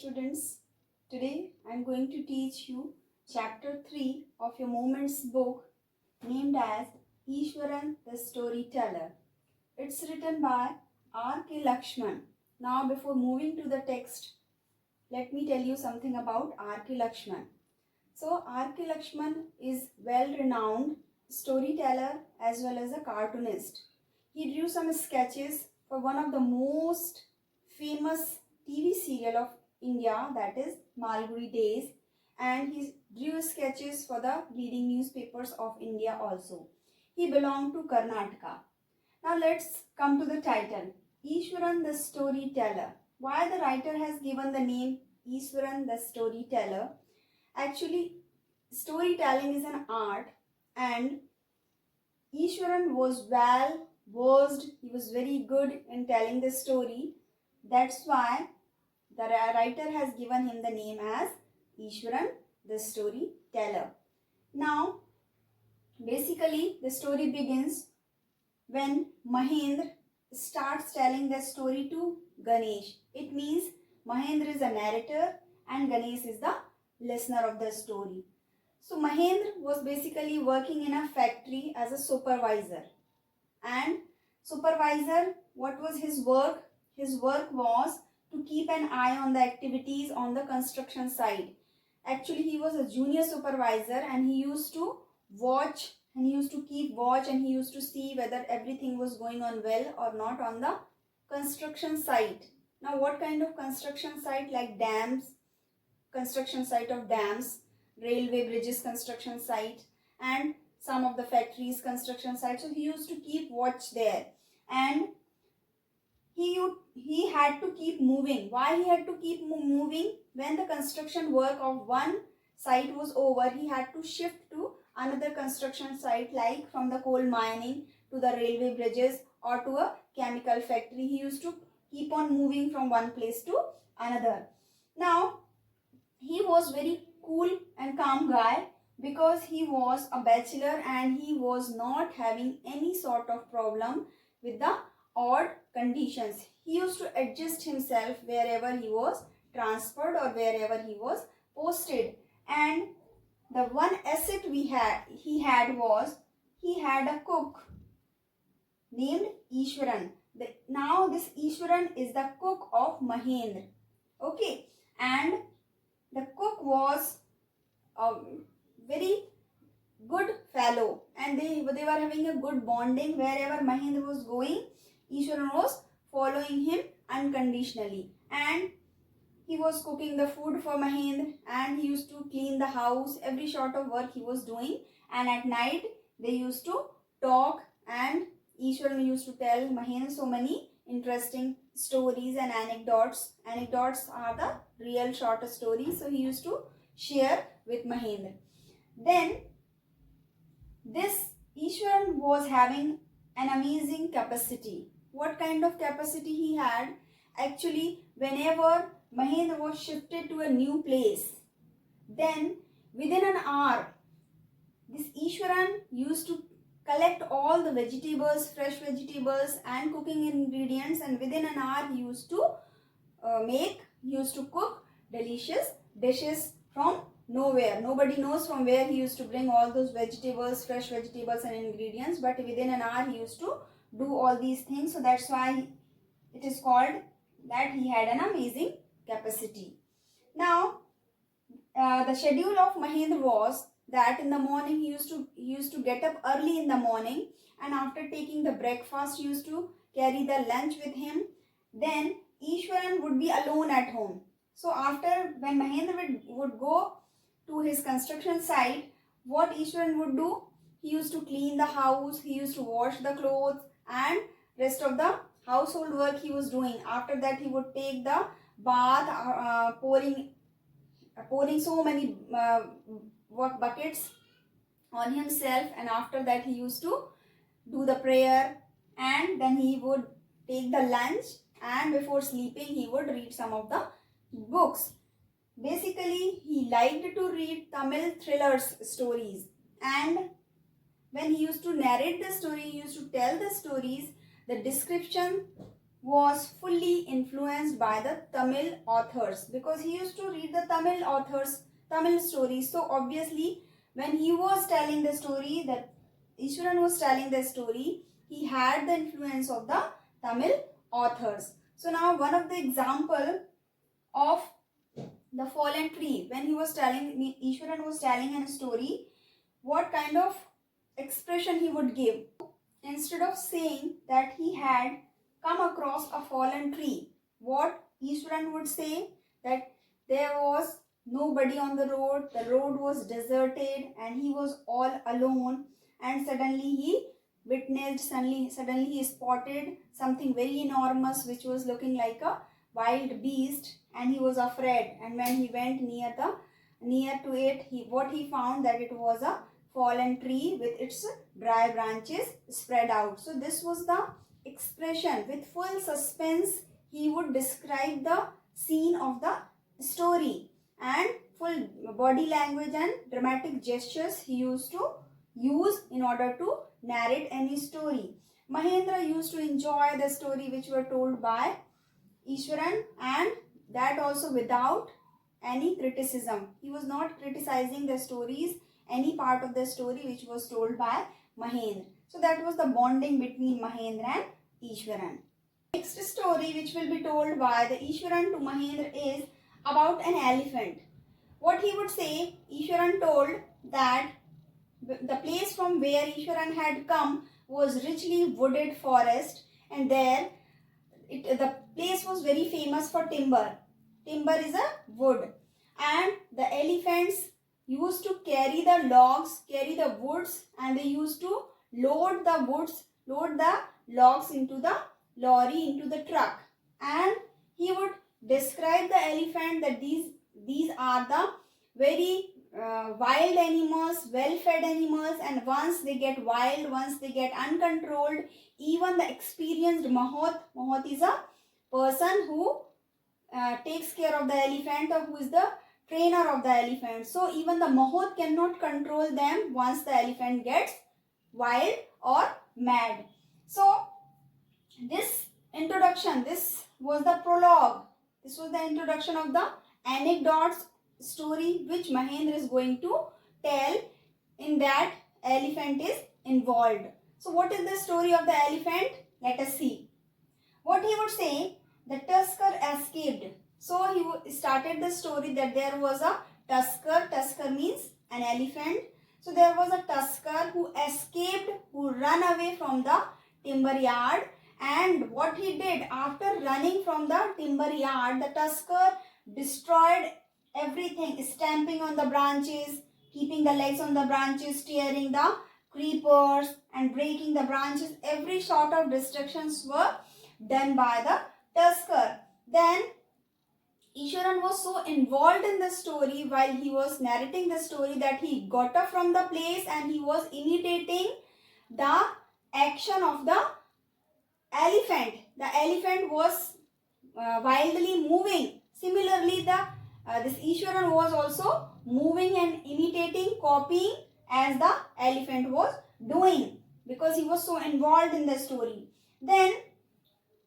Students, today I am going to teach you chapter 3 of your Moments book named as Ishwaran the Storyteller. It's written by R.K. Lakshman. Now before moving to the text, let me tell you something about R.K. Lakshman. So R.K. Lakshman is well renowned storyteller as well as a cartoonist. He drew some sketches for one of the most famous TV serial of India, that is Malgudi Days, and he drew sketches for the leading newspapers of India also. He belonged to Karnataka. Now let's come to the title, Ishwaran the Storyteller. Why the writer has given the name Ishwaran the Storyteller? Actually, storytelling is an art, and Ishwaran was well versed, he was very good in telling the story. That's why the writer has given him the name as Ishwaran the Storyteller. Now, basically, the story begins when Mahendra starts telling the story to Ganesh. It means Mahendra is a narrator and Ganesh is the listener of the story. So Mahendra was basically working in a factory as a supervisor. And supervisor, what was his work? His work was to keep an eye on the activities on the construction site. Actually, he was a junior supervisor and he used to watch and he used to keep watch and he used to see whether everything was going on well or not on the construction site. Now, what kind of construction site? Like dams, construction site of dams, railway bridges construction site, and some of the factories construction site. So he used to keep watch there, and he had to keep moving. Why he had to keep moving? When the construction work of one site was over, he had to shift to another construction site, like from the coal mining to the railway bridges or to a chemical factory. He used to keep on moving from one place to another. Now, he was very cool and calm guy because he was a bachelor and he was not having any sort of problem with the odd conditions. He used to adjust himself wherever he was transferred or wherever he was posted. And the one asset he had was he had a cook named Ishwaran. Now this Ishwaran is the cook of Mahendra. Okay, and the cook was a very good fellow and they were having a good bonding. Wherever Mahendra was going, Ishwaran was following him unconditionally, and he was cooking the food for Mahendra and he used to clean the house, every sort of work he was doing. And at night they used to talk and Ishwaran used to tell Mahendra so many interesting stories and anecdotes. Anecdotes are the real short stories, so he used to share with Mahendra. Then this Ishwaran was having an amazing capacity. What kind of capacity he had? Actually, whenever Mahendra was shifted to a new place, then within an hour, this Ishwaran used to collect all the vegetables, fresh vegetables and cooking ingredients, and within an hour he used to cook delicious dishes from nowhere. Nobody knows from where he used to bring all those vegetables, fresh vegetables and ingredients, but within an hour he used to do all these things. So that's why it is called that he had an amazing capacity. Now, the schedule of Mahendra was that in the morning he used to get up early in the morning, and after taking the breakfast he used to carry the lunch with him. Then Ishwaran would be alone at home. So after, when Mahendra would go to his construction site, what Ishwaran would do? He used to clean the house, he used to wash the clothes and rest of the household work he was doing. After that he would take the bath, pouring so many work buckets on himself, and after that he used to do the prayer, and then he would take the lunch, and before sleeping he would read some of the books. Basically, he liked to read Tamil thrillers stories, and when he used to narrate the story, he used to tell the stories, the description was fully influenced by the Tamil authors, because he used to read the Tamil authors, Tamil stories. So obviously, when he was telling the story, that Ishwaran was telling the story, he had the influence of the Tamil authors. So now one of the example of the fallen tree, when he was telling, Ishwaran was telling a story, what kind of expression he would give. Instead of saying that he had come across a fallen tree, what Ishwaran would say, that there was nobody on the road was deserted and he was all alone, and suddenly he witnessed, suddenly he spotted something very enormous which was looking like a wild beast, and he was afraid, and when he went near to it, what he found, that it was a fallen tree with its dry branches spread out. So this was the expression. With full suspense, he would describe the scene of the story, and full body language and dramatic gestures he used to use in order to narrate any story. Mahendra used to enjoy the story which were told by Ishwaran, and that also without any criticism. He was not criticizing the stories, any part of the story which was told by Mahendra. So that was the bonding between Mahendra and Ishwaran. Next story which will be told by the Ishwaran to Mahendra is about an elephant. What he would say, Ishwaran told that the place from where Ishwaran had come was richly wooded forest, and there the place was very famous for timber. Timber is a wood, and the elephants used to carry the logs, carry the woods, and they used to load the logs into the lorry, into the truck. And he would describe the elephant that these are the very wild animals, well-fed animals, and once they get wild, once they get uncontrolled, even the experienced Mahoth is a person who takes care of the elephant, or who is the trainer of the elephant. So even the Mahoth cannot control them once the elephant gets wild or mad. So this introduction, this was the prologue. This was the introduction of the anecdotes story which Mahendra is going to tell. In that, elephant is involved. So what is the story of the elephant? Let us see. What he would say, the tusker escaped. So he started the story that there was a tusker. Tusker means an elephant. So there was a tusker who escaped, who ran away from the timber yard. And what he did, after running from the timber yard, the tusker destroyed everything, stamping on the branches, keeping the legs on the branches, tearing the creepers and breaking the branches. Every sort of destructions were done by the tusker. Then Ishwaran was so involved in the story while he was narrating the story that he got up from the place and he was imitating the action of the elephant. The elephant was wildly moving. Similarly, this Ishwaran was also moving and imitating, copying as the elephant was doing, because he was so involved in the story. Then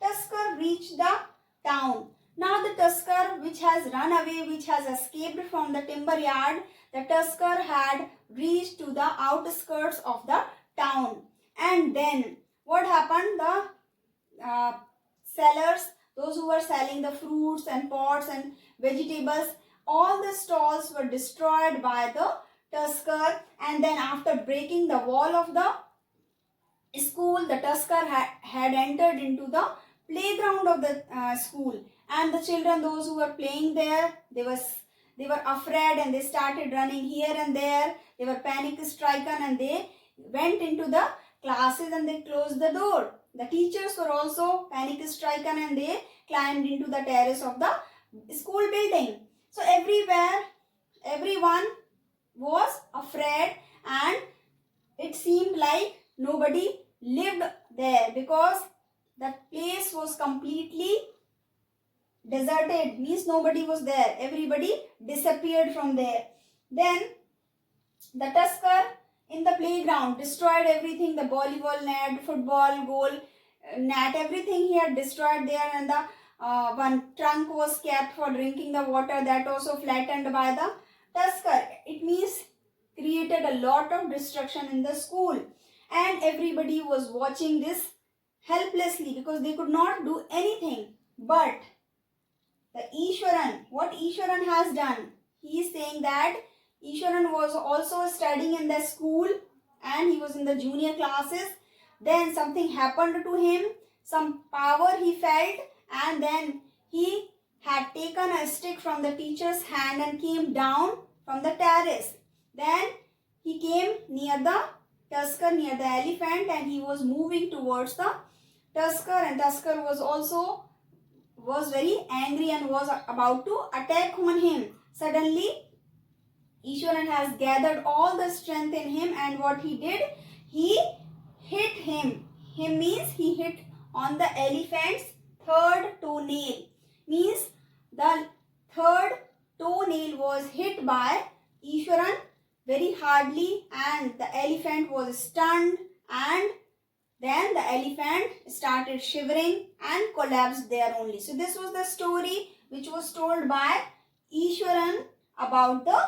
tusker reached the town. Now the tusker which has run away, which has escaped from the timber yard, the tusker had reached to the outskirts of the town. And then what happened? The sellers, those who were selling the fruits and pots and vegetables, all the stalls were destroyed by the tusker. And then after breaking the wall of the school, the tusker had entered into the playground of the school, and the children, those who were playing there, they were afraid and they started running here and there. They were panic stricken and they went into the classes and they closed the door. The teachers were also panic stricken and they climbed into the terrace of the school building. So everywhere, everyone was afraid, and it seemed like nobody lived there, because the place was completely deserted, means nobody was there. Everybody disappeared from there. Then the tusker in the playground destroyed everything, the volleyball net, football goal, Not everything he had destroyed there, and the one trunk was kept for drinking the water, that also flattened by the tusker. It means created a lot of destruction in the school, and everybody was watching this helplessly because they could not do anything. But the Ishwaran, what Ishwaran has done, he is saying that Ishwaran was also studying in the school and he was in the junior classes. Then something happened to him, some power he felt, and then he had taken a stick from the teacher's hand and came down from the terrace. Then he came near the tusker, near the elephant, and he was moving towards the tusker, and tusker was very angry and was about to attack on him. Suddenly, Ishwaran has gathered all the strength in him, and what he did, he hit him. Him means he hit on the elephant's third toenail. Means the third toenail was hit by Ishwaran very hardly, and the elephant was stunned, and then the elephant started shivering and collapsed there only. So this was the story which was told by Ishwaran about the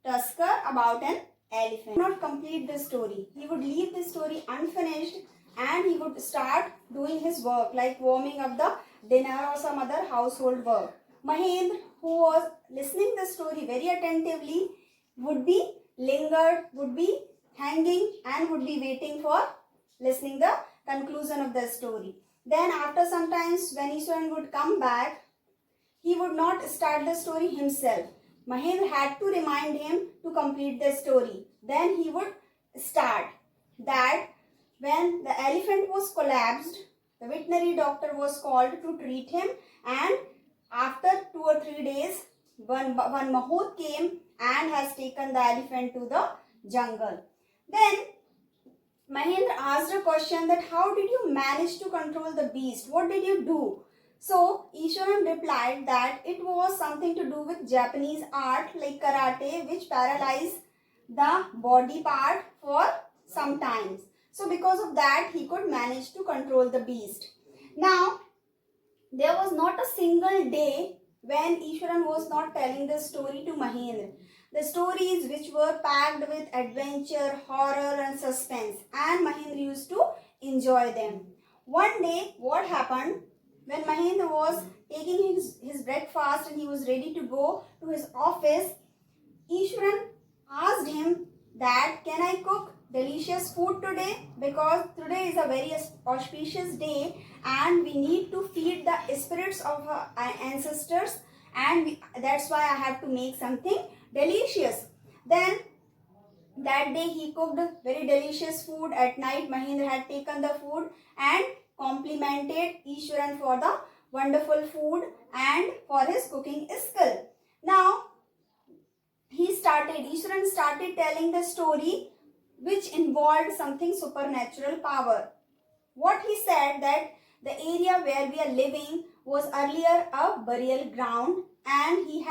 tusker, about an elephant. He would not complete the story. He would leave the story unfinished and he would start doing his work like warming up the dinner or some other household work. Mahendra, who was listening the story very attentively, would be lingered, would be hanging and would be waiting for listening the conclusion of the story. Then after some times when Ishwaran would come back, he would not start the story himself. Mahendra had to remind him to complete the story. Then he would start that when the elephant was collapsed, the veterinary doctor was called to treat him, and after 2 or 3 days, one mahout came and has taken the elephant to the jungle. Then Mahendra asked a question that how did you manage to control the beast? What did you do? So Ishwaran replied that it was something to do with Japanese art like karate, which paralyzed the body part for some times. So because of that, he could manage to control the beast. Now, there was not a single day when Ishwaran was not telling the story to Mahendra. The stories which were packed with adventure, horror and suspense, and Mahendra used to enjoy them. One day, what happened? When Mahendra was taking his breakfast and he was ready to go to his office, Ishwaran asked him that, can I cook delicious food today? Because today is a very auspicious day and we need to feed the spirits of our ancestors, and that's why I have to make something delicious. Then that day he cooked very delicious food. At night Mahendra had taken the food and complimented Ishwaran for the wonderful food and for his cooking skill. Now Ishwaran started telling the story which involved something supernatural power. What he said that the area where we are living was earlier a burial ground, and he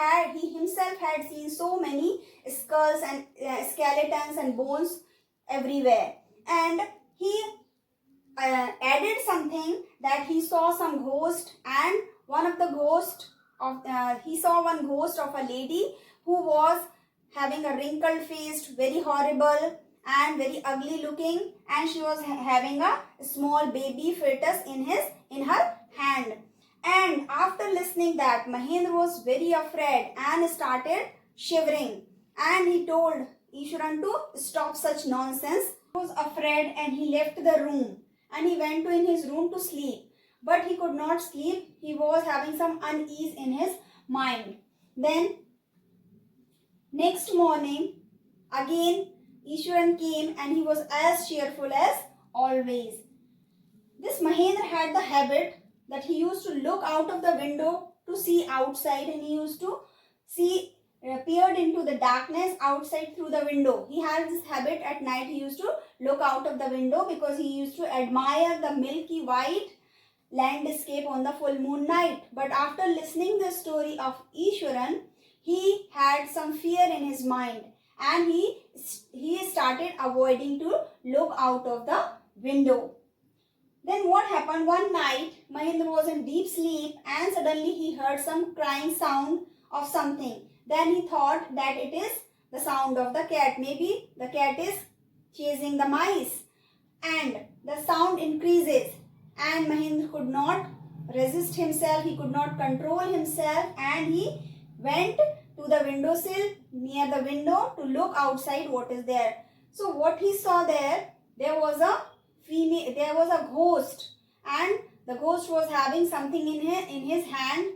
himself had seen so many skulls and skeletons and bones everywhere, and he added something that he saw some ghost, and he saw one ghost of a lady who was having a wrinkled face, very horrible and very ugly looking, and she was having a small baby fetus in her hand. And after listening that, Mahendra was very afraid and started shivering, and he told Ishwaran to stop such nonsense. He was afraid and he left the room and he went in his room to sleep, but he could not sleep. He was having some unease in his mind. Then next morning again Ishwaran came and he was as cheerful as always. This Mahendra had the habit that he used to look out of the window to see outside, and he used to peered into the darkness outside through the window. He had this habit at night. He used to look out of the window because he used to admire the milky white landscape on the full moon night. But after listening the story of Ishwaran, he had some fear in his mind, and he started avoiding to look out of the window. Then what happened? One night, Mahendra was in deep sleep and suddenly he heard some crying sound of something. Then he thought that it is the sound of the cat. Maybe the cat is chasing the mice. And the sound increases and Mahendra could not resist himself. He could not control himself and he went to the windowsill near the window to look outside what is there. So what he saw there was a ghost, and the ghost was having something in his hand,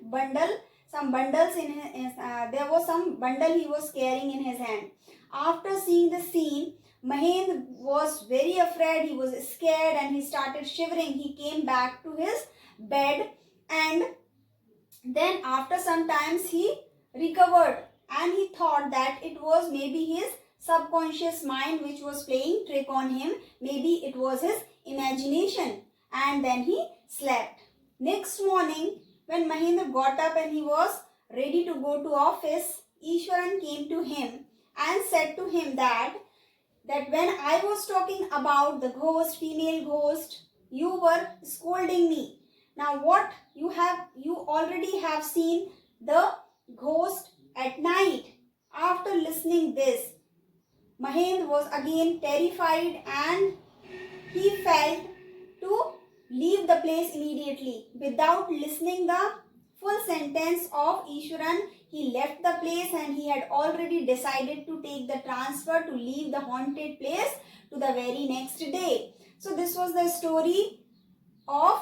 some bundles in his, there was some bundle he was carrying in his hand. After seeing the scene, Mahendra was very afraid, he was scared and he started shivering. He came back to his bed and then after some times he recovered and he thought that it was maybe his subconscious mind which was playing trick on him. Maybe it was his imagination, and then he slept. Next morning, when Mahendra got up and he was ready to go to office, Ishwaran came to him and said to him that when I was talking about the ghost, female ghost, you were scolding me. Now what you already have seen the ghost at night. After listening this, Mahendra was again terrified and he felt to leave the place immediately. Without listening the full sentence of Ishwaran, he left the place and he had already decided to take the transfer to leave the haunted place to the very next day. So this was the story of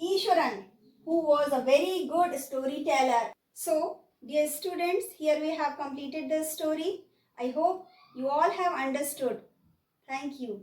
Ishwaran, who was a very good storyteller. So dear students, here we have completed the story. I hope you all have understood. Thank you.